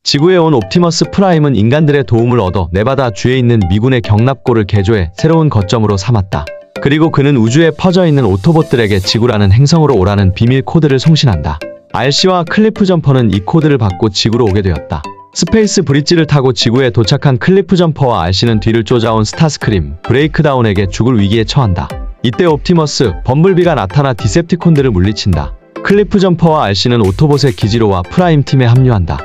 지구에 온 옵티머스 프라임은 인간들의 도움을 얻어 네바다 주에 있는 미군의 경납고를 개조해 새로운 거점으로 삼았다. 그리고 그는 우주에 퍼져 있는 오토봇들에게 지구라는 행성으로 오라는 비밀 코드를 송신한다. RC와 클리프 점퍼는 이 코드를 받고 지구로 오게 되었다. 스페이스 브릿지를 타고 지구에 도착한 클리프 점퍼와 RC는 뒤를 쫓아온 스타스크림, 브레이크다운에게 죽을 위기에 처한다. 이때 옵티머스, 범블비가 나타나 디셉티콘들을 물리친다. 클리프 점퍼와 RC는 오토봇의 기지로 와 프라임 팀에 합류한다.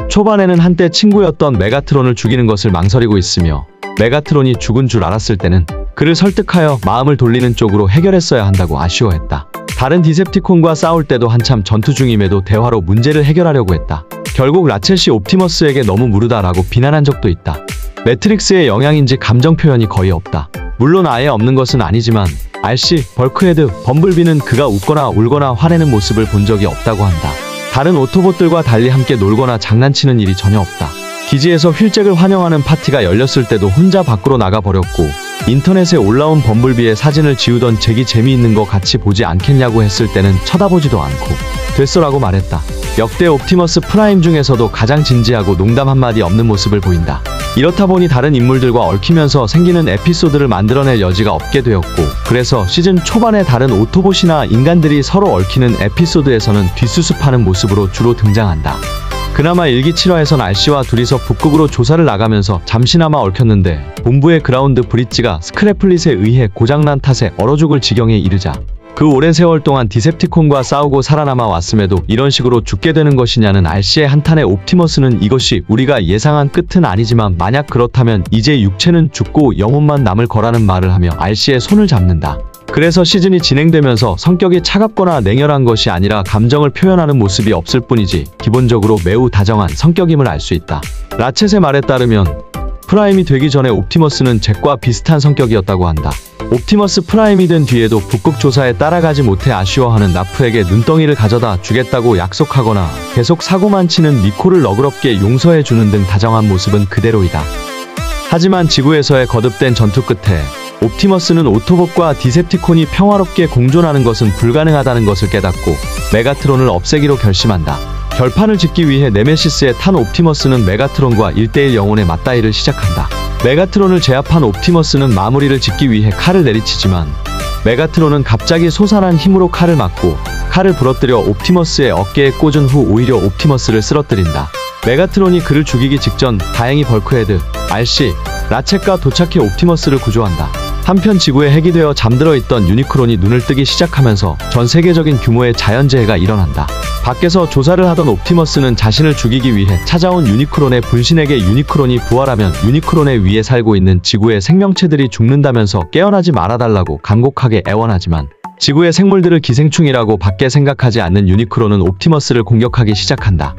초반에는 한때 친구였던 메가트론을 죽이는 것을 망설이고 있으며 메가트론이 죽은 줄 알았을 때는 그를 설득하여 마음을 돌리는 쪽으로 해결했어야 한다고 아쉬워했다. 다른 디셉티콘과 싸울 때도 한참 전투 중임에도 대화로 문제를 해결하려고 했다. 결국 라쳇이 옵티머스에게 너무 무르다라고 비난한 적도 있다. 매트릭스의 영향인지 감정 표현이 거의 없다. 물론 아예 없는 것은 아니지만 RC, 벌크헤드, 범블비는 그가 웃거나 울거나 화내는 모습을 본 적이 없다고 한다. 다른 오토봇들과 달리 함께 놀거나 장난치는 일이 전혀 없다. 기지에서 휠잭을 환영하는 파티가 열렸을 때도 혼자 밖으로 나가버렸고 인터넷에 올라온 범블비의 사진을 지우던 잭이 재미있는 거 같이 보지 않겠냐고 했을 때는 쳐다보지도 않고 됐어라고 말했다. 역대 옵티머스 프라임 중에서도 가장 진지하고 농담 한마디 없는 모습을 보인다. 이렇다 보니 다른 인물들과 얽히면서 생기는 에피소드를 만들어낼 여지가 없게 되었고 그래서 시즌 초반에 다른 오토봇이나 인간들이 서로 얽히는 에피소드에서는 뒷수습하는 모습으로 주로 등장한다. 그나마 일기 7화에선 RC와 둘이서 북극으로 조사를 나가면서 잠시나마 얽혔는데 본부의 그라운드 브릿지가 스크래플릿에 의해 고장난 탓에 얼어 죽을 지경에 이르자 그 오랜 세월 동안 디셉티콘과 싸우고 살아남아 왔음에도 이런 식으로 죽게 되는 것이냐는 RC의 한탄에 옵티머스는 이것이 우리가 예상한 끝은 아니지만 만약 그렇다면 이제 육체는 죽고 영혼만 남을 거라는 말을 하며 RC의 손을 잡는다. 그래서 시즌이 진행되면서 성격이 차갑거나 냉혈한 것이 아니라 감정을 표현하는 모습이 없을 뿐이지 기본적으로 매우 다정한 성격임을 알 수 있다. 라쳇의 말에 따르면 프라임이 되기 전에 옵티머스는 잭과 비슷한 성격이었다고 한다. 옵티머스 프라임이 된 뒤에도 북극 조사에 따라가지 못해 아쉬워하는 나프에게 눈덩이를 가져다 주겠다고 약속하거나 계속 사고만 치는 미코를 너그럽게 용서해주는 등 다정한 모습은 그대로이다. 하지만 지구에서의 거듭된 전투 끝에 옵티머스는 오토봇과 디셉티콘이 평화롭게 공존하는 것은 불가능하다는 것을 깨닫고 메가트론을 없애기로 결심한다. 결판을 짓기 위해 네메시스에 탄 옵티머스는 메가트론과 1대1 영혼의 맞다이를 시작한다. 메가트론을 제압한 옵티머스는 마무리를 짓기 위해 칼을 내리치지만 메가트론은 갑자기 솟아난 힘으로 칼을 맞고 칼을 부러뜨려 옵티머스의 어깨에 꽂은 후 오히려 옵티머스를 쓰러뜨린다. 메가트론이 그를 죽이기 직전 다행히 벌크헤드, RC, 라쳇과 도착해 옵티머스를 구조한다. 한편 지구에 핵이 되어 잠들어 있던 유니크론이 눈을 뜨기 시작하면서 전 세계적인 규모의 자연재해가 일어난다. 밖에서 조사를 하던 옵티머스는 자신을 죽이기 위해 찾아온 유니크론의 분신에게 유니크론이 부활하면 유니크론의 위에 살고 있는 지구의 생명체들이 죽는다면서 깨어나지 말아달라고 간곡하게 애원하지만 지구의 생물들을 기생충이라고 밖에 생각하지 않는 유니크론은 옵티머스를 공격하기 시작한다.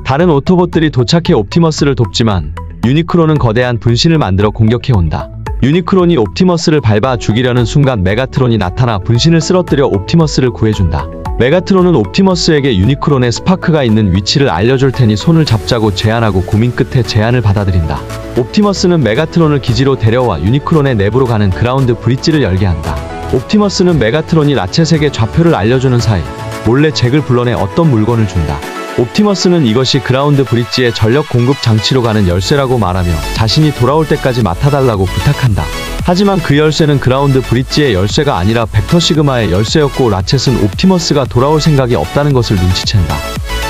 다른 오토봇들이 도착해 옵티머스를 돕지만 유니크론은 거대한 분신을 만들어 공격해온다. 유니크론이 옵티머스를 밟아 죽이려는 순간 메가트론이 나타나 분신을 쓰러뜨려 옵티머스를 구해준다. 메가트론은 옵티머스에게 유니크론의 스파크가 있는 위치를 알려줄 테니 손을 잡자고 제안하고 고민 끝에 제안을 받아들인다. 옵티머스는 메가트론을 기지로 데려와 유니크론의 내부로 가는 그라운드 브릿지를 열게 한다. 옵티머스는 메가트론이 라쳇에게 좌표를 알려주는 사이 몰래 잭을 불러내 어떤 물건을 준다. 옵티머스는 이것이 그라운드 브릿지의 전력 공급 장치로 가는 열쇠라고 말하며 자신이 돌아올 때까지 맡아달라고 부탁한다. 하지만 그 열쇠는 그라운드 브릿지의 열쇠가 아니라 벡터 시그마의 열쇠였고 라쳇은 옵티머스가 돌아올 생각이 없다는 것을 눈치챈다.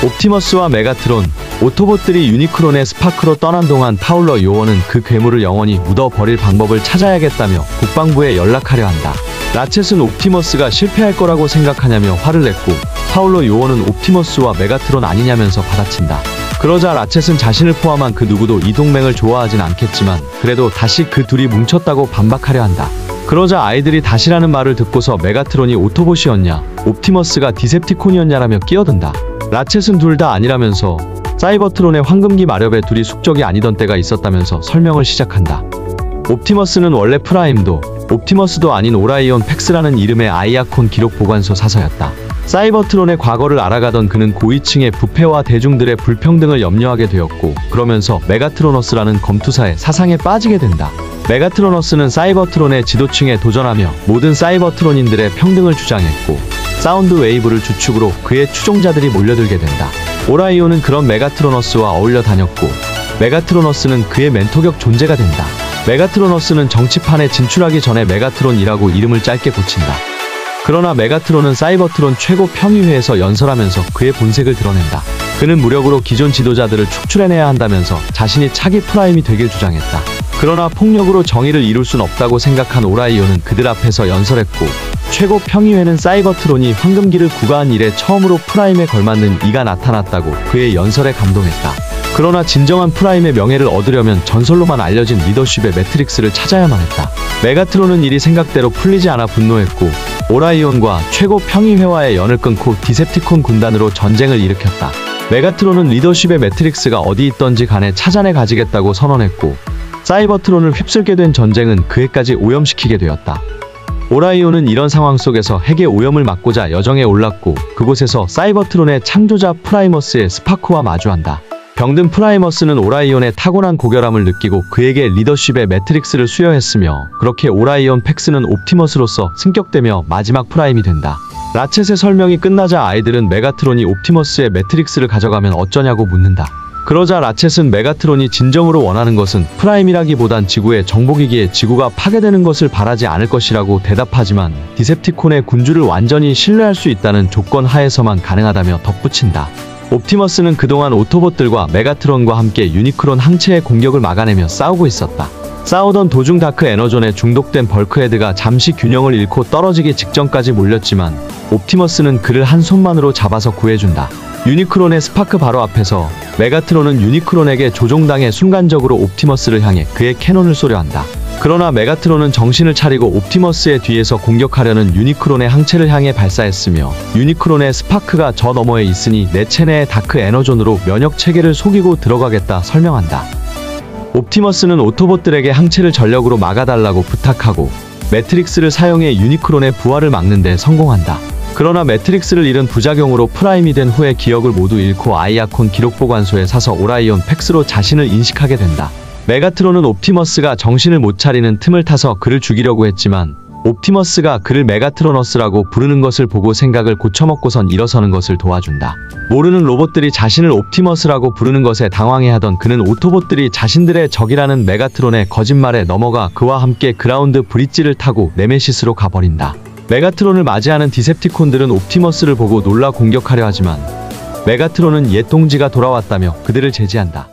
옵티머스와 메가트론, 오토봇들이 유니크론의 스파크로 떠난 동안 파울러 요원은 그 괴물을 영원히 묻어버릴 방법을 찾아야겠다며 국방부에 연락하려 한다. 라쳇은 옵티머스가 실패할 거라고 생각하냐며 화를 냈고 파울러 요원은 옵티머스와 메가트론 아니냐면서 받아친다. 그러자 라쳇은 자신을 포함한 그 누구도 이 동맹을 좋아하진 않겠지만 그래도 다시 그 둘이 뭉쳤다고 반박하려 한다. 그러자 아이들이 다시라는 말을 듣고서 메가트론이 오토봇이었냐, 옵티머스가 디셉티콘이었냐라며 끼어든다. 라쳇은 둘 다 아니라면서 사이버트론의 황금기 마렵에 둘이 숙적이 아니던 때가 있었다면서 설명을 시작한다. 옵티머스는 원래 프라임도 옵티머스도 아닌 오라이온 팩스라는 이름의 아이아콘 기록 보관소 사서였다. 사이버트론의 과거를 알아가던 그는 고위층의 부패와 대중들의 불평등을 염려하게 되었고 그러면서 메가트로너스라는 검투사의 사상에 빠지게 된다. 메가트로너스는 사이버트론의 지도층에 도전하며 모든 사이버트론인들의 평등을 주장했고 사운드 웨이브를 주축으로 그의 추종자들이 몰려들게 된다. 오라이온은 그런 메가트로너스와 어울려 다녔고 메가트로너스는 그의 멘토격 존재가 된다. 메가트로너스는 정치판에 진출하기 전에 메가트론이라고 이름을 짧게 고친다. 그러나 메가트론은 사이버트론 최고 평의회에서 연설하면서 그의 본색을 드러낸다. 그는 무력으로 기존 지도자들을 축출해내야 한다면서 자신이 차기 프라임이 되길 주장했다. 그러나 폭력으로 정의를 이룰 순 없다고 생각한 오라이온은 그들 앞에서 연설했고 최고 평의회는 사이버트론이 황금기를 구가한 이래 처음으로 프라임에 걸맞는 이가 나타났다고 그의 연설에 감동했다. 그러나 진정한 프라임의 명예를 얻으려면 전설로만 알려진 리더십의 매트릭스를 찾아야만 했다. 메가트론은 일이 생각대로 풀리지 않아 분노했고 오라이온과 최고 평의회와의 연을 끊고 디셉티콘 군단으로 전쟁을 일으켰다. 메가트론은 리더십의 매트릭스가 어디 있던지 간에 찾아내 가지겠다고 선언했고 사이버트론을 휩쓸게 된 전쟁은 그해까지 오염시키게 되었다. 오라이온은 이런 상황 속에서 핵의 오염을 막고자 여정에 올랐고 그곳에서 사이버트론의 창조자 프라이머스의 스파크와 마주한다. 병든 프라이머스는 오라이온의 타고난 고결함을 느끼고 그에게 리더십의 매트릭스를 수여했으며 그렇게 오라이온 팩스는 옵티머스로서 승격되며 마지막 프라임이 된다. 라쳇의 설명이 끝나자 아이들은 메가트론이 옵티머스의 매트릭스를 가져가면 어쩌냐고 묻는다. 그러자 라쳇은 메가트론이 진정으로 원하는 것은 프라임이라기보단 지구의 정복이기에 지구가 파괴되는 것을 바라지 않을 것이라고 대답하지만 디셉티콘의 군주를 완전히 신뢰할 수 있다는 조건 하에서만 가능하다며 덧붙인다. 옵티머스는 그동안 오토봇들과 메가트론과 함께 유니크론 항체의 공격을 막아내며 싸우고 있었다. 싸우던 도중 다크 에너존에 중독된 벌크헤드가 잠시 균형을 잃고 떨어지기 직전까지 몰렸지만 옵티머스는 그를 한 손만으로 잡아서 구해준다. 유니크론의 스파크 바로 앞에서 메가트론은 유니크론에게 조종당해 순간적으로 옵티머스를 향해 그의 캐논을 쏘려 한다. 그러나 메가트론은 정신을 차리고 옵티머스의 뒤에서 공격하려는 유니크론의 항체를 향해 발사했으며 유니크론의 스파크가 저 너머에 있으니 내 체내의 다크 에너존으로 면역 체계를 속이고 들어가겠다 설명한다. 옵티머스는 오토봇들에게 항체를 전력으로 막아달라고 부탁하고 매트릭스를 사용해 유니크론의 부활을 막는 데 성공한다. 그러나 매트릭스를 잃은 부작용으로 프라임이 된 후에 기억을 모두 잃고 아이아콘 기록보관소에 사서 오라이온 팩스로 자신을 인식하게 된다. 메가트론은 옵티머스가 정신을 못 차리는 틈을 타서 그를 죽이려고 했지만 옵티머스가 그를 메가트로너스라고 부르는 것을 보고 생각을 고쳐먹고선 일어서는 것을 도와준다. 모르는 로봇들이 자신을 옵티머스라고 부르는 것에 당황해하던 그는 오토봇들이 자신들의 적이라는 메가트론의 거짓말에 넘어가 그와 함께 그라운드 브릿지를 타고 네메시스로 가버린다. 메가트론을 맞이하는 디셉티콘들은 옵티머스를 보고 놀라 공격하려 하지만 메가트론은 옛 동지가 돌아왔다며 그들을 제지한다.